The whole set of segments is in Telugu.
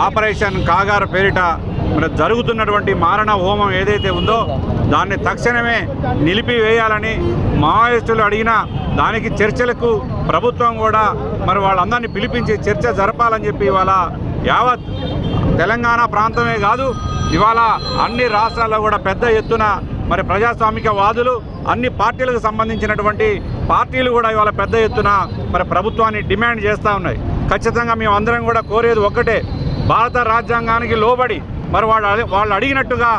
ఆపరేషన్ కాగారు పేరిట మరి జరుగుతున్నటువంటి మారణ హోమం ఏదైతే ఉందో దాన్ని తక్షణమే నిలిపివేయాలని మావోయిస్టులు అడిగిన దానికి చర్చలకు ప్రభుత్వం కూడా మరి వాళ్ళందరినీ పిలిపించి చర్చ జరపాలని చెప్పి ఇవాళ యావత్ తెలంగాణ ప్రాంతమే కాదు ఇవాళ అన్ని రాష్ట్రాల్లో కూడా పెద్ద ఎత్తున మరి ప్రజాస్వామికవాదులు అన్ని పార్టీలకు సంబంధించినటువంటి పార్టీలు కూడా ఇవాళ పెద్ద ఎత్తున మరి ప్రభుత్వాన్ని డిమాండ్ చేస్తూ ఉన్నాయి. ఖచ్చితంగా మేము అందరం కూడా కోరేది ఒక్కటే, భారత రాజ్యాంగానికి లోబడి మరి వాళ్ళు అడిగినట్టుగా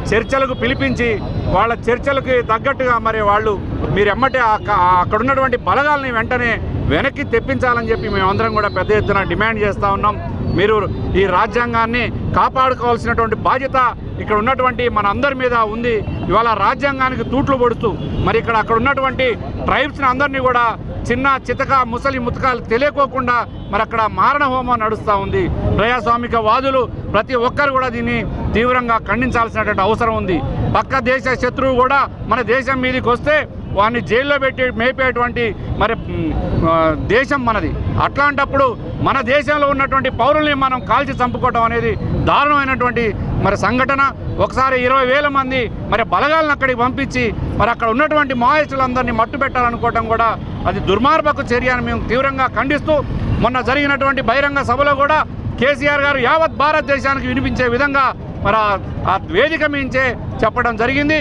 చర్చలకు పిలిపించి వాళ్ళ చర్చలకి తగ్గట్టుగా మరి మీరు ఎమ్మటే అక్కడ ఉన్నటువంటి బలగాల్ని వెంటనే వెనక్కి తెప్పించాలని చెప్పి మేమందరం కూడా పెద్ద ఎత్తున డిమాండ్ చేస్తూ ఉన్నాం. మీరు ఈ రాజ్యాంగాన్ని కాపాడుకోవాల్సినటువంటి బాధ్యత ఇక్కడ ఉన్నటువంటి మన అందరి మీద ఉంది. ఇవాళ రాజ్యాంగానికి తూట్లు పొడుస్తూ మరి అక్కడ ఉన్నటువంటి ట్రైబ్స్ని అందరినీ కూడా చిన్న చితక ముసలి ముతకాలు తెలియకోకుండా మరి అక్కడ మారణ హోమం నడుస్తూ ఉంది. ప్రజాస్వామికవాదులు ప్రతి ఒక్కరు కూడా దీన్ని తీవ్రంగా ఖండించాల్సినటువంటి అవసరం ఉంది. పక్క దేశ శత్రువు కూడా మన దేశం మీదకి వస్తే వాడిని జైల్లో పెట్టి మేపేటువంటి మరి దేశం మనది. అట్లాంటప్పుడు మన దేశంలో ఉన్నటువంటి పౌరుల్ని మనం కాల్చి చంపుకోవడం అనేది దారుణమైనటువంటి మరి సంఘటన. ఒకసారి 20,000 మంది మరి బలగాలను అక్కడికి పంపించి మరి అక్కడ ఉన్నటువంటి మావోయిస్టులందరినీ మట్టు పెట్టాలనుకోవటం కూడా అది దుర్మార్గపు చర్య అని మేము తీవ్రంగా ఖండిస్తూ మొన్న జరిగినటువంటి బహిరంగ సభలో కూడా కేసీఆర్ గారు యావత్ భారతదేశానికి వినిపించే విధంగా మరి ఆ వేదిక మించే చెప్పడం జరిగింది.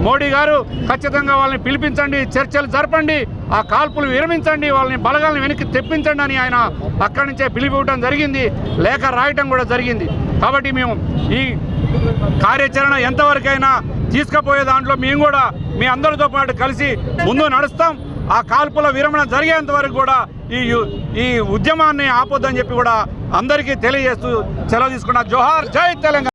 మోడీ గారు ఖచ్చితంగా వాళ్ళని పిలిపించండి, చర్చలు జరపండి, ఆ కాల్పులు విరమించండి, వాళ్ళని బలగాలను వెనక్కి తెప్పించండి అని ఆయన అక్కడి నుంచే పిలిపివ్వడం జరిగింది, లేఖ రాయటం కూడా జరిగింది. కాబట్టి మేము ఈ కార్యాచరణ ఎంతవరకైనా తీసుకుపోయే దాంట్లో మేము కూడా మీ అందరితో పాటు కలిసి ముందు నడుస్తాం. ఆ కాల్పుల విరమణ జరిగేంత వరకు కూడా ఈ ఉద్యమాన్ని ఆపొద్దని చెప్పి కూడా అందరికీ తెలియజేస్తూ సెలవు తీసుకున్న. జోహార్, జై తెలంగాణ.